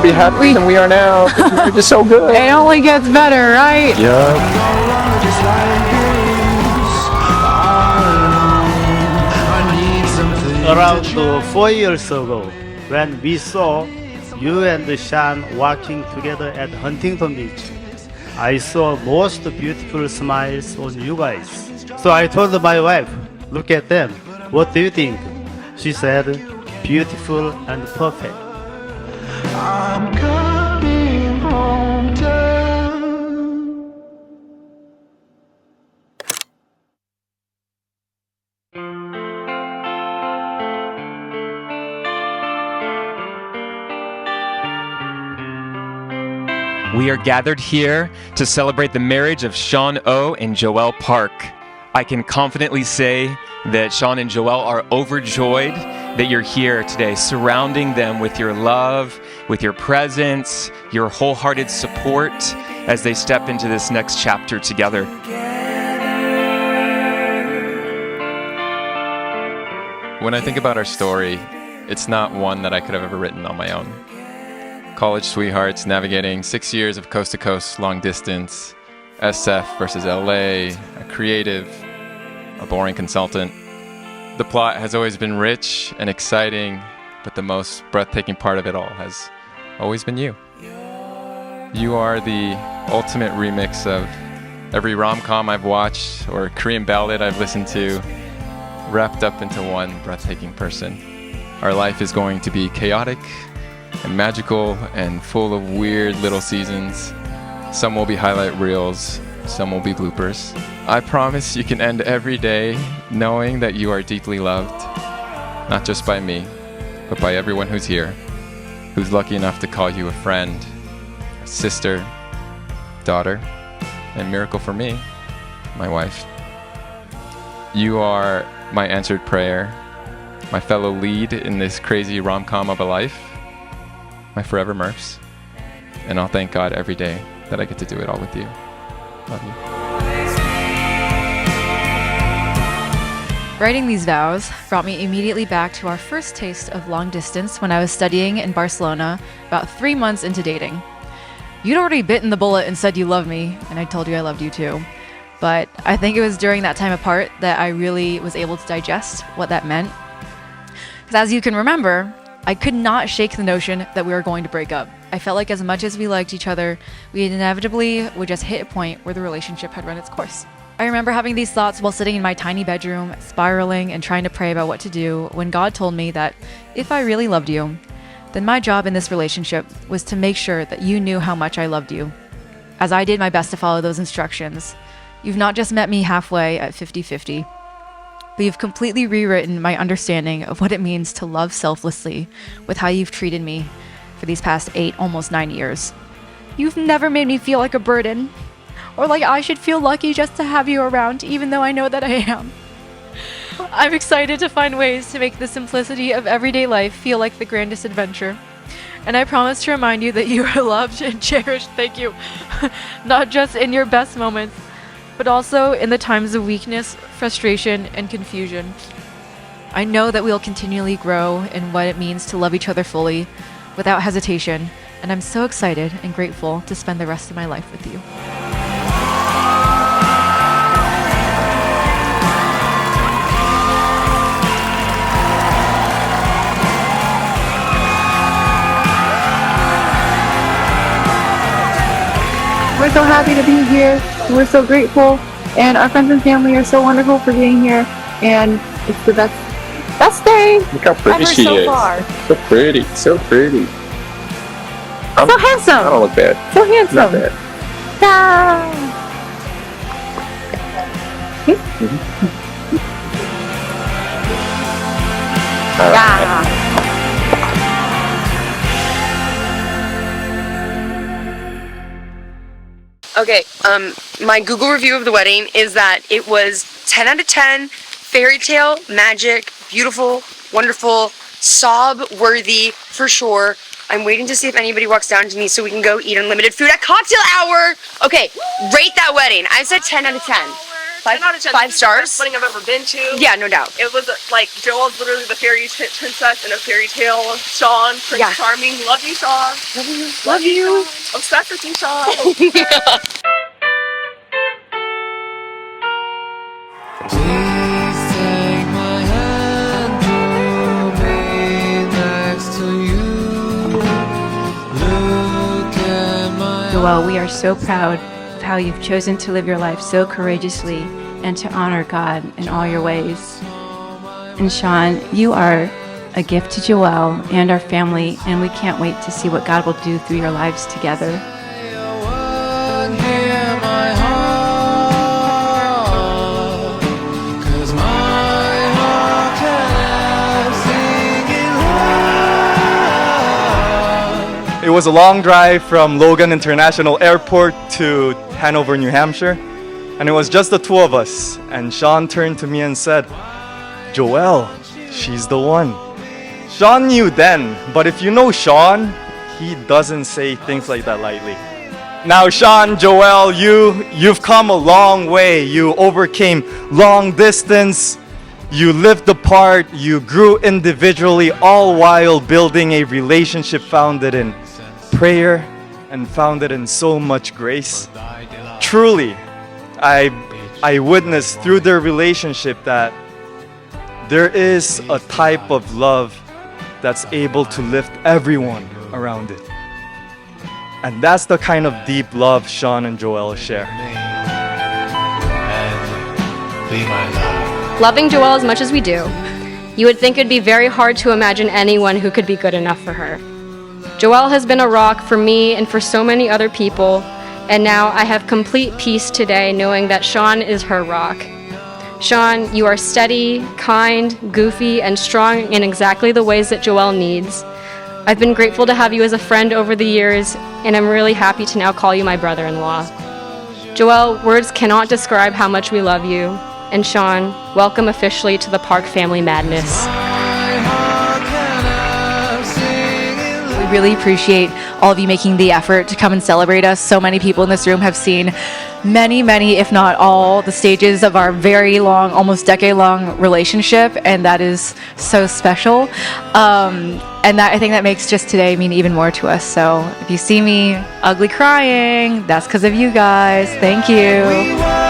be happier than we are now. We're just so good. It only gets better, right? Around 4 years ago, when we saw you and Sean walking together at Huntington Beach, I saw most beautiful smiles on you guys. So I told my wife, look at them. What do you think? She said, beautiful and perfect. I'm coming home down. We are gathered here to celebrate the marriage of Sean O and Joelle Park. I can confidently say that Sean and Joelle are overjoyed that you're here today, surrounding them with your love, with your presence, your wholehearted support as they step into this next chapter together. When I think about our story, it's not one that I could have ever written on my own. College sweethearts navigating 6 years of coast-to-coast long distance, SF versus LA, a creative, a boring consultant. The plot has always been rich and exciting, but the most breathtaking part of it all has always been you. You are the ultimate remix of every rom-com I've watched or Korean ballad I've listened to, wrapped up into one breathtaking person. Our life is going to be chaotic and magical and full of weird little seasons. Some will be highlight reels, some will be bloopers. I promise you can end every day knowing that you are deeply loved, not just by me, but by everyone who's here, who's lucky enough to call you a friend, a sister, daughter, and miracle for me, my wife. You are my answered prayer, my fellow lead in this crazy rom-com of a life, my forever Murphs, and I'll thank God every day that I get to do it all with you. Love you. Writing these vows brought me immediately back to our first taste of long distance when I was studying in Barcelona about 3 months into dating. You'd already bitten the bullet and said you loved me, and I told you I loved you too. But I think it was during that time apart that I really was able to digest what that meant. Because as you can remember, I could not shake the notion that we were going to break up. I felt like as much as we liked each other, we inevitably would just hit a point where the relationship had run its course. I remember having these thoughts while sitting in my tiny bedroom, spiraling and trying to pray about what to do, when God told me that if I really loved you, then my job in this relationship was to make sure that you knew how much I loved you. As I did my best to follow those instructions, you've not just met me halfway at 50-50, but you've completely rewritten my understanding of what it means to love selflessly with how you've treated me for these past 8, almost 9 years. You've never made me feel like a burden, or like I should feel lucky just to have you around, even though I know that I am. I'm excited to find ways to make the simplicity of everyday life feel like the grandest adventure. And I promise to remind you that you are loved and cherished, thank you, not just in your best moments, but also in the times of weakness, frustration, and confusion. I know that we'll continually grow in what it means to love each other fully, without hesitation, and I'm so excited and grateful to spend the rest of my life with you. We're so happy to be here. We're so grateful, and our friends and family are so wonderful for being here, and it's the best day Look how pretty ever she so is. far. So pretty, so pretty. So handsome. I don't look bad. So handsome. Not bad. Ah. All right. Yeah. Okay, my Google review of the wedding is that it was 10 out of 10, fairy tale, magic, beautiful, wonderful, sob-worthy for sure. I'm waiting to see if anybody walks down to me so we can go eat unlimited food at cocktail hour. Okay, rate that wedding. I said 10 out of 10. five 10 out of 10. five This is the best stars. wedding I've ever been to. Yeah, no doubt. It was like Joelle's literally the princess in a fairy tale. Sean, Prince Yeah. Charming. Love you, Sean. Love you. Sean. Obsessed with you, Sean. Joelle, we are so proud of how you've chosen to live your life so courageously and to honor God in all your ways. And Sean, you are a gift to Joelle and our family, and we can't wait to see what God will do through your lives together. It was a long drive from Logan International Airport to Hanover, New Hampshire, and it was just the two of us. And Sean turned to me and said, "Joelle, she's the one." Sean knew then, but if you know Sean, he doesn't say things like that lightly. Now, Sean, Joelle, you've come a long way. You overcame long distance. You lived apart. You grew individually, all while building a relationship founded in prayer and founded in so much grace. Truly, I witnessed through their relationship that there is a type of love that's able to lift everyone around it. And that's the kind of deep love Sean and Joelle share. Loving Joelle as much as we do, you would think it'd be very hard to imagine anyone who could be good enough for her. Joelle has been a rock for me and for so many other people, and now I have complete peace today knowing that Sean is her rock. Sean, you are steady, kind, goofy, and strong in exactly the ways that Joelle needs. I've been grateful to have you as a friend over the years, and I'm really happy to now call you my brother-in-law. Joelle, words cannot describe how much we love you. And Sean, welcome officially to the Park family madness. We really appreciate all of you making the effort to come and celebrate us. So many people in this room have seen many, if not all, the stages of our very long, almost decade-long relationship, and that is so special. And that I think that makes just today mean even more to us. So if you see me ugly crying, that's because of you guys. Thank you.